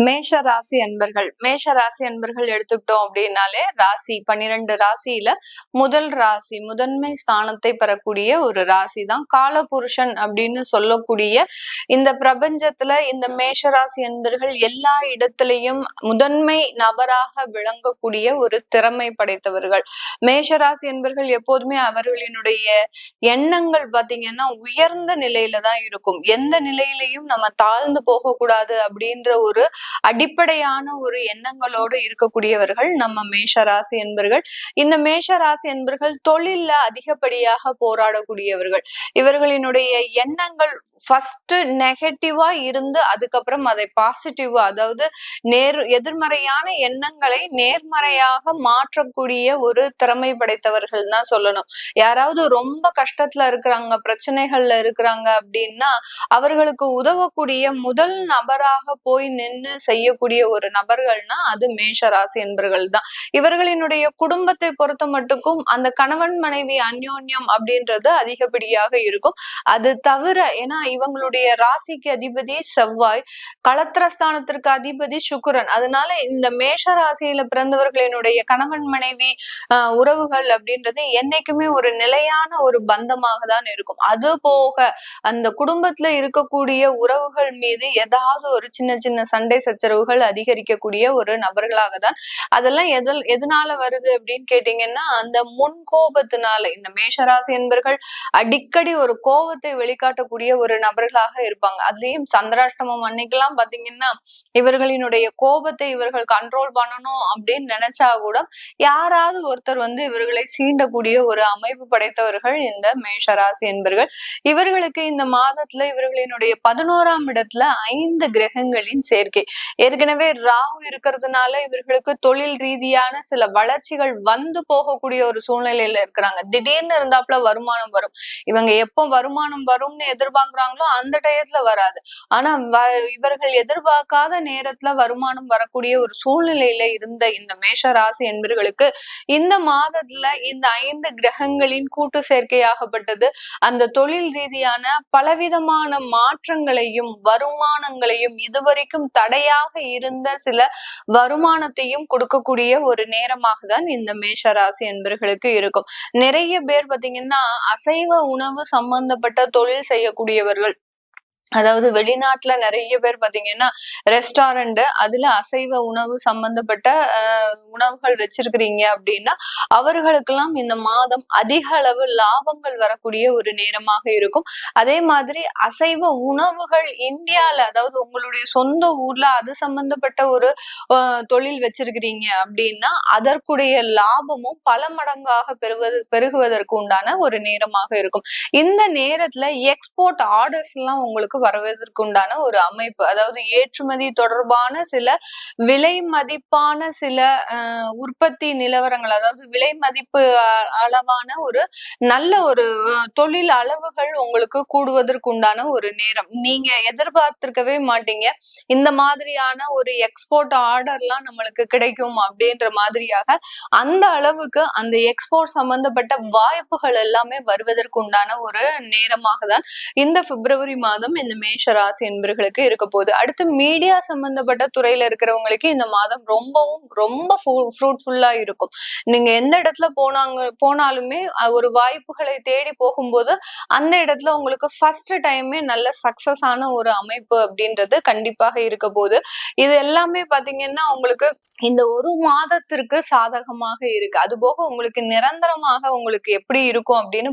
மேஷ ராசி அன்பர்கள் எடுத்துக்கிட்டோம் அப்படின்னாலே ராசி 12 ராசியில முதல் ராசி முதன்மை ஸ்தானத்தை பெறக்கூடிய ஒரு ராசி தான் காலபுருஷன் அப்படின்னு சொல்லக்கூடிய இந்த பிரபஞ்சத்துல இந்த மேஷ ராசி அன்பர்கள் எல்லா இடத்திலையும் முதன்மை நபராக விளங்கக்கூடிய ஒரு திறமை படைத்தவர்கள். மேஷராசி என்பர்கள் எப்போதுமே அவர்களினுடைய எண்ணங்கள் பாத்தீங்கன்னா உயர்ந்த நிலையில தான் இருக்கும். எந்த நிலையிலையும் நம்ம தாழ்ந்து போகக்கூடாது அப்படின்ற ஒரு அடிப்படையான ஒரு எண்ணங்களோடு இருக்கக்கூடியவர்கள் நம்ம மேஷராசி என்பர்கள். இந்த மேஷராசி என்பர்கள் தொழில்ல அதிகப்படியாக போராடக்கூடியவர்கள். இவர்களினுடைய எண்ணங்கள் ஃபர்ஸ்ட் நெகட்டிவா இருந்து அதுக்கப்புறம் அதை பாசிட்டிவா, அதாவது எதிர்மறையான எண்ணங்களை நேர்மறையாக மாற்றக்கூடிய ஒரு திறமை படைத்தவர்கள் தான் சொல்லணும். யாராவது ரொம்ப கஷ்டத்துல இருக்கிறாங்க, பிரச்சனைகள்ல இருக்கிறாங்க அப்படின்னா அவர்களுக்கு உதவக்கூடிய முதல் நபராக போய் நின்று செய்யக்கூடிய ஒரு நபர்கள்னா அது மேஷ ராசி என்பர்கள் தான். இவர்களினுடைய குடும்பத்தை பொறுத்த மட்டுக்கும் அந்த கணவன் மனைவி அந்யோன்யம் அப்படின்றது அதிகப்படியாக இருக்கும். அது தவிர ஏன்னா இவங்களுடைய ராசிக்கு அதிபதி செவ்வாய், களத்திரஸ்தானத்திற்கு அதிபதி சுக்கிரன். அதனால இந்த மேஷ ராசியில பிறந்தவர்களினுடைய கணவன் மனைவி உறவுகள் அப்படின்றது என்னைக்குமே ஒரு நிலையான ஒரு பந்தமாக தான் இருக்கும். அது போக அந்த குடும்பத்துல இருக்கக்கூடிய உறவுகள் மீது ஏதாவது ஒரு சின்ன சின்ன சண்டை சச்சரவுகள் அதிகரிக்கக்கூடிய ஒரு நபர்களாக தான். அதெல்லாம் எதனால வருது அப்படின்னு கேட்டீங்கன்னா அந்த முன் கோபத்தினால. இந்த மேஷராசி என்பர்கள் அடிக்கடி ஒரு கோபத்தை வெளிக்காட்டக்கூடிய ஒரு நபர்களாக இருப்பாங்க. அதுலயும் சந்திராஷ்டமம் அன்னைக்கெல்லாம் பாத்தீங்கன்னா இவர்களினுடைய கோபத்தை இவர்கள் கண்ட்ரோல் பண்ணணும் அப்படின்னு நினைச்சா கூட யாராவது ஒருத்தர் இவர்களை சீண்டக்கூடிய ஒரு அமைப்பு படைத்தவர்கள் இந்த மேஷராசி என்பர்கள். இவர்களுக்கு இந்த மாதத்துல இவர்களினுடைய 11ஆம் இடத்துல 5 கிரகங்களின் சேர்க்கை. ஏற்கனவே ராகு இருக்கிறதுனால இவர்களுக்கு தொழில் ரீதியான சில வளர்ச்சிகள் வந்து போகக்கூடிய ஒரு சூழ்நிலையில இருக்கிறாங்க. திடீர்னு இருந்தாப்புல வருமானம் வரும். இவங்க எப்போ வருமானம் வரும்னு எதிர்பார்க்கிறாங்களோ அந்த டயத்துல வராது. ஆனா இவர்கள் எதிர்பார்க்காத நேரத்துல வருமானம் வரக்கூடிய ஒரு சூழ்நிலையில இருந்த இந்த மேஷ ராசி என்பவர்களுக்கு இந்த மாதத்துல இந்த 5 கிரகங்களின் கூட்டு சேர்க்கையாகப்பட்டது அந்த தொழில் ரீதியான பலவிதமான மாற்றங்களையும் வருமானங்களையும் இதுவரைக்கும் தடையாக இருந்த சில வருமானத்தையும் கொடுக்கக்கூடிய ஒரு நேரமாக தான் இந்த மேஷ ராசி என்பவர்களுக்கு இருக்கும். நிறைய பேர் பாத்தீங்கன்னா அசைவ உணவு சம்பந்தப்பட்ட தொழில் செய்யக்கூடியவர்கள், அதாவது வெளிநாட்டுல நிறைய பேர் பாத்தீங்கன்னா ரெஸ்டாரண்ட் அதுல அசைவ உணவு சம்பந்தப்பட்ட உணவுகள் வச்சிருக்கிறீங்க அப்படின்னா அவர்களுக்கெல்லாம் இந்த மாதம் அதிக அளவு லாபங்கள் வரக்கூடிய ஒரு நேரமாக இருக்கும். அதே மாதிரி அசைவ உணவுகள் இந்தியால, அதாவது உங்களுடைய சொந்த ஊர்ல அது சம்பந்தப்பட்ட ஒரு தொழில் வச்சிருக்கிறீங்க அப்படின்னா அதற்குடைய லாபமும் பல மடங்காக பெருகுவதற்கு உண்டான ஒரு நேரமாக இருக்கும். இந்த நேரத்துல எக்ஸ்போர்ட் ஆர்டர்ஸ் எல்லாம் உங்களுக்கு வருவதற்குண்டான ஒரு அமைப்பு, அதாவது ஏற்றுமதி தொடர்பான சில விலை மதிப்பான சில உற்பத்தி நிலவரங்கள், அதாவது விலை மதிப்பு அளவான ஒரு நல்ல ஒரு தொழில் அளவுகள் உங்களுக்கு கூடுவதற்குண்டான ஒரு நேரம். நீங்க எதிர்பார்த்திருக்கவே மாட்டீங்க இந்த மாதிரியான ஒரு எக்ஸ்போர்ட் ஆர்டர்லாம் நம்மளுக்கு கிடைக்கும் அப்படின்ற மாதிரியாக அந்த அளவுக்கு அந்த எக்ஸ்போர்ட் சம்பந்தப்பட்ட வாய்ப்புகள் எல்லாமே வருவதற்குண்டான ஒரு நேரமாக தான் இந்த பிப்ரவரி மாதம் இந்த மேஷ ராசி என்பவர்களுக்கு இருக்க போகுது. அடுத்து மீடியா சம்பந்தப்பட்ட துறையில இருக்கிறவங்களுக்கு இந்த மாதம் ரொம்ப ஃப்ரூட்ஃபுல்லா இருக்கும். நீங்க எந்த இடத்துல போனாலுமே ஒரு வாய்ப்புகளை தேடி போகும்போது அந்த இடத்துல உங்களுக்கு ஃபர்ஸ்ட் டைமே நல்ல சக்சஸ் ஆன ஒரு அமைப்பு அப்படின்றது கண்டிப்பாக இருக்க போகுது. இது எல்லாமே பாத்தீங்கன்னா உங்களுக்கு இந்த ஒரு மாதத்திற்கு சாதகமாக இருக்கு. அது போக உங்களுக்கு நிரந்தரமாக உங்களுக்கு எப்படி இருக்கும் அப்படின்னு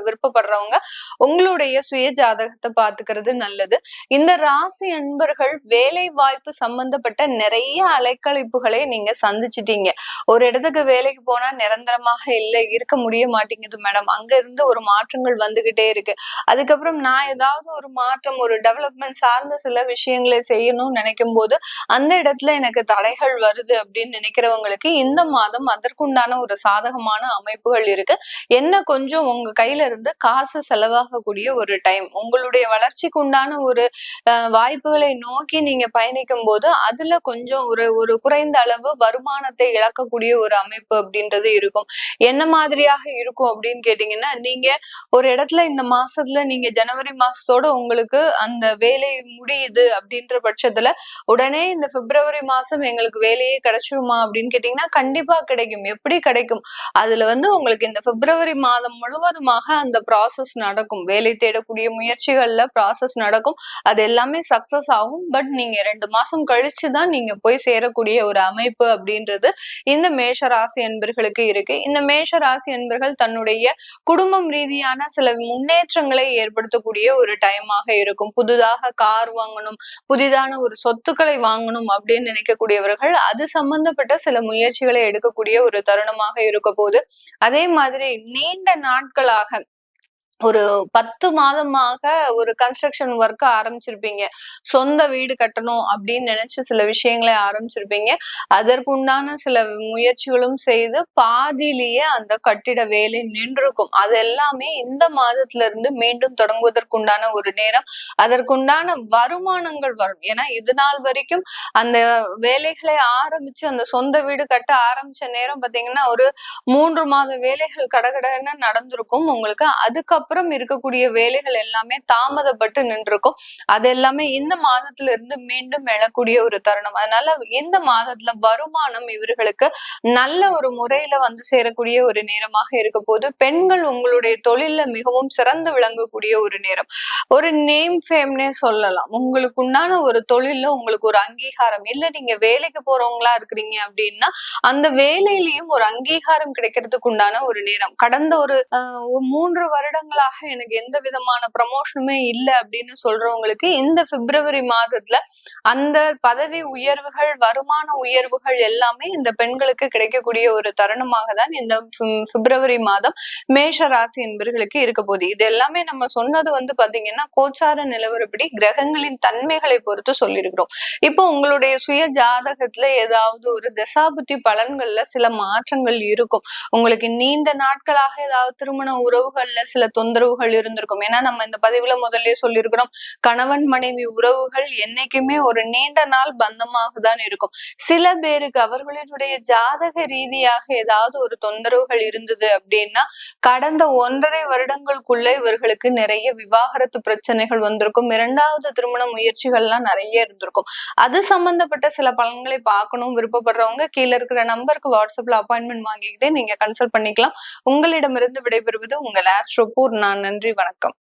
விருப்பப்படுறவங்க உங்களுடைய சுய ஜாதகத்தை பாத்துக்கிறது நல்லது. இந்த ராசி அன்பர்கள் வேலை வாய்ப்பு சம்பந்தப்பட்ட நிறைய அலைக்கழிப்புகளை நீங்க சந்திச்சிட்டீங்க. ஒரு இடத்துக்கு வேலைக்கு போனா நிரந்தரமாக இல்லை, இருக்க முடிய மாட்டேங்குது மேடம், அங்க இருந்து ஒரு மாற்றங்கள் வந்துகிட்டே இருக்கு, அதுக்கப்புறம் நான் ஏதாவது ஒரு மாற்றம் ஒரு டெவலப்மெண்ட் சார்ந்த சில விஷயங்களை செய்யணும்னு நினைக்கும் போது அந்த இடத்துல எனக்கு தடைகள் வருது அப்படின்னு நினைக்கிறவங்களுக்கு இந்த மாதம் அதற்குண்டான ஒரு சாதகமான அமைப்புகள் இருக்கு. என்ன கொஞ்சம் உங்க கையில இருந்து காசு செலவாகக்கூடிய ஒரு டைம், உங்களுடைய வளர்ச்சி வளர்ச்சிக்கு உண்டான ஒரு வாய்ப்புகளை நோக்கி நீங்க பயணிக்கும் போது அதுல கொஞ்சம் ஒரு ஒரு குறைந்த அளவு வருமானத்தை இழக்கக்கூடிய ஒரு அமைப்பு அப்படின்றது இருக்கும். என்ன மாதிரியாக இருக்கும் அப்படின்னு கேட்டீங்கன்னா, நீங்க ஒரு இடத்துல இந்த மாசத்துல நீங்க ஜனவரி மாசத்தோட உங்களுக்கு அந்த வேலை முடியுது அப்படின்ற பட்சத்துல உடனே இந்த பிப்ரவரி மாசம் எங்களுக்கு வேலையே கிடைச்சிருமா அப்படின்னு கேட்டீங்கன்னா கண்டிப்பா கிடைக்கும். எப்படி கிடைக்கும்? அதுல உங்களுக்கு இந்த பிப்ரவரி மாதம் முழுவதுமாக அந்த ப்ராசஸ் நடக்கும். வேலை தேடக்கூடிய முயற்சிகள்ல ப்ராசஸ் நடக்கும். அது எல்லாமே சக்சஸ் ஆகும். பட் நீங்க 2 மாசம் கழிச்சுதான் நீங்க போய் சேரக்கூடிய ஒரு அமைப்பு அப்படின்றது இந்த மேஷ ராசி அன்பர்களுக்கு இருக்கு. இந்த மேஷ ராசி அன்பர்கள் தன்னுடைய குடும்பம் ரீதியான சில முன்னேற்றங்களை ஏற்படுத்தக்கூடிய ஒரு டைமாக இருக்கும். புதிதாக கார் வாங்கணும், புதிதான ஒரு சொத்துக்களை வாங்கணும் அப்படின்னு நினைக்கக்கூடியவர்கள் அது சம்பந்தப்பட்ட சில முயற்சிகளை எடுக்கக்கூடிய ஒரு தருணமாக இருக்க போது. அதே மாதிரி நீண்ட நாட்களாக ஒரு 10 மாதமாக ஒரு கன்ஸ்ட்ரக்ஷன் ஒர்க் ஆரம்பிச்சிருப்பீங்க. சொந்த வீடு கட்டணும் அப்படின்னு நினைச்சு சில விஷயங்களை ஆரம்பிச்சிருப்பீங்க. அதற்குண்டான சில முயற்சிகளும் செய்து பாதியிலேயே அந்த கட்டிட வேலை நின்றுக்கும். அது எல்லாமே இந்த மாதத்துல இருந்து மீண்டும் தொடங்குவதற்குண்டான ஒரு நேரம். அதற்குண்டான வருமானங்கள் வரும். ஏன்னா இது நாள் வரைக்கும் அந்த வேலைகளை ஆரம்பிச்சு அந்த சொந்த வீடு கட்ட ஆரம்பிச்ச நேரம் பாத்தீங்கன்னா ஒரு 3 மாத வேலைகள் கடகடன்னு நடந்திருக்கும் உங்களுக்கு. அதுக்கப்புறம் இருக்கக்கூடிய வேலைகள் எல்லாமே தாமதப்பட்டு நின்றுக்கும். அது எல்லாமே இந்த மாதத்துல இருந்து மீண்டும் எழக்கூடிய ஒரு தருணம். அதனால இந்த மாதத்துல வருமானம் இவர்களுக்கு நல்ல ஒரு முறையில சேரக்கூடிய ஒரு நேரமாக இருக்க போது. பெண்கள் உங்களுடைய தொழில்ல மிகவும் சிறந்து விளங்கக்கூடிய ஒரு நேரம். ஒரு நேம் ஃபேம்னே சொல்லலாம். உங்களுக்கு உண்டான ஒரு தொழில்ல உங்களுக்கு ஒரு அங்கீகாரம் இல்ல, நீங்க வேலைக்கு போறவங்களா இருக்கிறீங்க அப்படின்னா அந்த வேலையிலயும் ஒரு அங்கீகாரம் கிடைக்கிறதுக்கு உண்டான ஒரு நேரம். கடந்த ஒரு 3 வருடங்களாக எனக்கு எந்த விதமான ப்ரமோஷனுமே இல்லை அப்படின்னு சொல்றவங்களுக்கு இந்த பிப்ரவரி மாதத்துல அந்த பதவி உயர்வுகள், வருமான உயர்வுகள் எல்லாமே இந்த பெண்களுக்கு கிடைக்கக்கூடிய ஒரு தருணமாக தான் இந்த பிப்ரவரி மாதம் மேஷ ராசி என்பர்களுக்கு இருக்க போகுது. இது எல்லாமே நம்ம சொன்னது பாத்தீங்கன்னா கோச்சார நிலவரப்படி கிரகங்களின் தன்மைகளை பொறுத்து சொல்லியிருக்கிறோம். இப்போ உங்களுடைய சுய ஜாதகத்துல ஏதாவது ஒரு தசாபுத்தி பலன்கள்ல சில மாற்றங்கள் இருக்கும். உங்களுக்கு நீண்ட நாட்களாக ஏதாவது திருமண உறவுகள்ல சில தொந்தரவுகள் இருந்திருக்கும். ஏன்னா நம்ம இந்த பதிவுல முதல்ல சொல்லியிருக்கிறோம், கணவன் மனைவி உறவுகள் என்னைக்குமே ஒரு நீண்ட நாள் பந்தமாக தான் இருக்கும். சில பேருக்கு அவர்களுடைய ஜாதக ரீதியாக ஏதாவது ஒரு தொந்தரவுகள் இருந்தது அப்படின்னா கடந்த 1.5 வருடங்களுக்குள்ள இவர்களுக்கு நிறைய விவாகரத்து பிரச்சனைகள் வந்திருக்கும். 2வது திருமண முயற்சிகள்லாம் நிறைய இருந்திருக்கும். அது சம்பந்தப்பட்ட சில பலன்களை பார்க்கணும் விருப்பப்படுறவங்க கீழே இருக்கிற நம்பருக்கு வாட்ஸ்அப்ல அப்பாயின்மெண்ட் வாங்கிக்கிட்டு நீங்க கன்சல்ட் பண்ணிக்கலாம். உங்களிடமிருந்து விடைபெறுவது உங்கள் ஆஸ்ட்ரோபூர். நான் நன்றி, வணக்கம்.